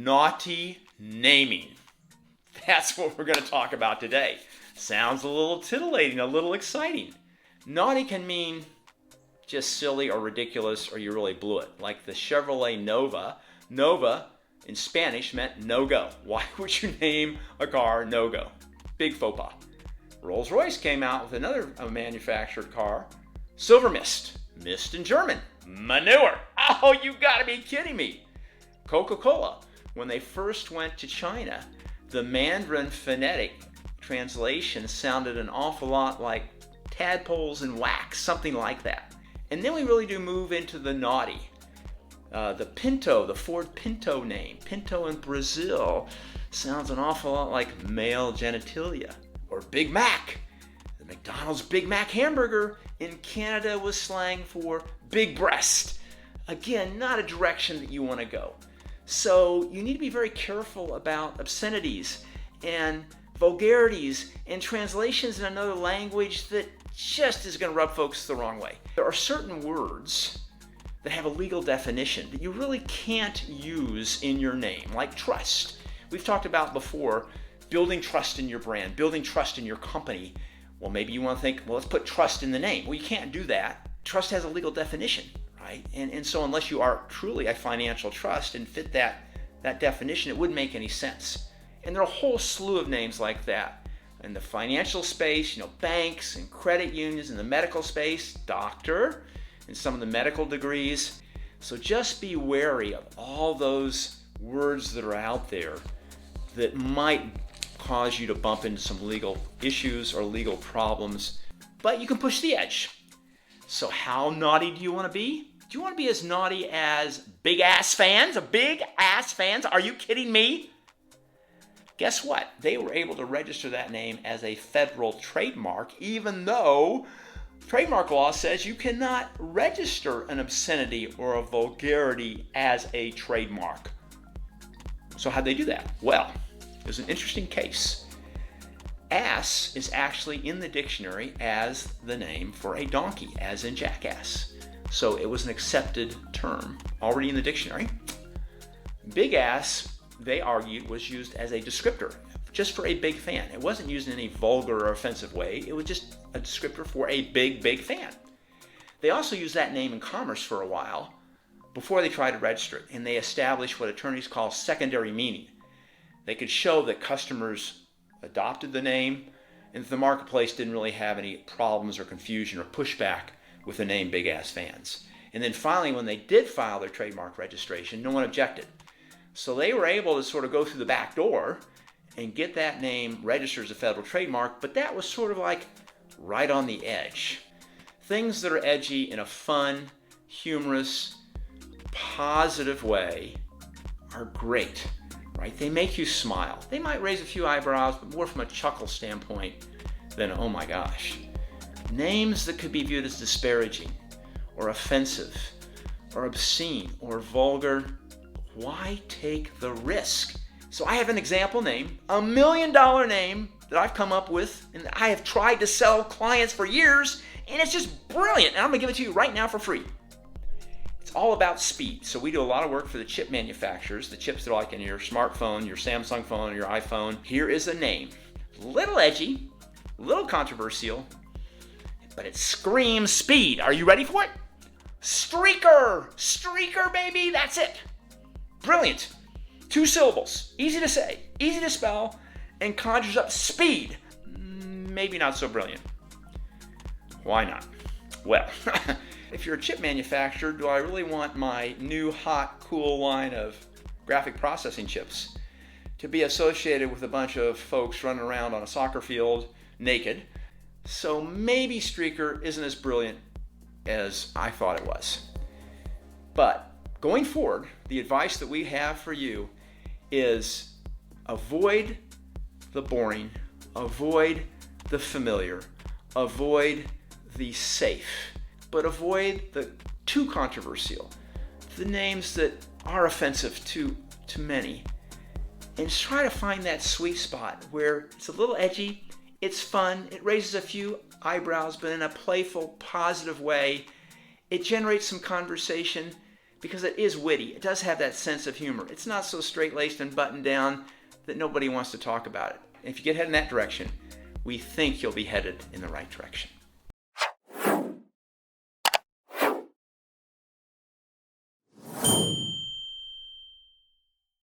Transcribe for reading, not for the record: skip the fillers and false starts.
naughty naming. That's what we're going to talk about today. Sounds a little titillating, a little exciting. Naughty can mean just silly or ridiculous, or you really blew it. Like the Chevrolet Nova. Nova in Spanish meant no-go. Why would you name a car no-go? Big faux pas. Rolls-Royce came out with another manufactured car, Silver Mist. Mist in German. Manure. Oh, you gotta be kidding me. Coca-Cola. When they first went to China, the Mandarin phonetic translation sounded an awful lot like tadpoles and wax, something like that. And then we really do move into the naughty. The Pinto, the Ford Pinto name, Pinto in Brazil, sounds an awful lot like male genitalia. Or Big Mac. The McDonald's Big Mac hamburger in Canada was slang for big breast. Again, not a direction that you want to go. So you need to be very careful about obscenities and vulgarities and translations in another language that just is going to rub folks the wrong way. There are certain words that have a legal definition that you really can't use in your name, like trust. We've talked about before building trust in your brand, building trust in your company. Well, maybe you want to think, well, let's put trust in the name. Well, you can't do that. Trust has a legal definition, right? And so unless you are truly a financial trust and fit that definition, it wouldn't make any sense. And there are a whole slew of names like that. In the financial space, banks and credit unions. In the medical space, doctor, and some of the medical degrees. So just be wary of all those words that are out there that might cause you to bump into some legal issues or legal problems. But you can push the edge. So how naughty do you want to be? Do you want to be as naughty as Big Ass Fans? Big Ass Fans? Are you kidding me? Guess what? They were able to register that name as a federal trademark, even though trademark law says you cannot register an obscenity or a vulgarity as a trademark. So how'd they do that? Well, it was an interesting case. Ass is actually in the dictionary as the name for a donkey, as in jackass. So it was an accepted term already in the dictionary. Big ass, they argued, was used as a descriptor, just for a big fan. It wasn't used in any vulgar or offensive way. It was just a descriptor for a big fan. They also used that name in commerce for a while before they tried to register it, and they established what attorneys call secondary meaning. They could show that customers adopted the name and that the marketplace didn't really have any problems or confusion or pushback with the name Big Ass Fans. And then finally, when they did file their trademark registration, no one objected. So they were able to sort of go through the back door and get that name registered as a federal trademark, but that was sort of like right on the edge. Things that are edgy in a fun, humorous, positive way are great, right? They make you smile. They might raise a few eyebrows, but more from a chuckle standpoint than, oh my gosh. Names that could be viewed as disparaging or offensive or obscene or vulgar, why take the risk? So I have an example name, $1 million name that I've come up with and I have tried to sell clients for years, and it's just brilliant. And I'm gonna give it to you right now for free. It's all about speed. So we do a lot of work for the chip manufacturers, the chips that are like in your smartphone, your Samsung phone, or your iPhone. Here is a name. Little edgy, little controversial, but it screams speed. Are you ready for it? Streaker! Streaker, baby, that's it. Brilliant. 2 syllables, easy to say, easy to spell, and conjures up speed. Maybe not so brilliant. Why not? Well, if you're a chip manufacturer, do I really want my new hot, cool line of graphic processing chips to be associated with a bunch of folks running around on a soccer field naked? So maybe Streaker isn't as brilliant as I thought it was. But going forward, the advice that we have for you is avoid the boring, avoid the familiar, avoid the safe, but avoid the too controversial, the names that are offensive to many. And just try to find that sweet spot where it's a little edgy, it's fun, it raises a few eyebrows, but in a playful, positive way. It generates some conversation, because it is witty. It does have that sense of humor. It's not so straight-laced and buttoned down that nobody wants to talk about it. And if you get headed in that direction, we think you'll be headed in the right direction.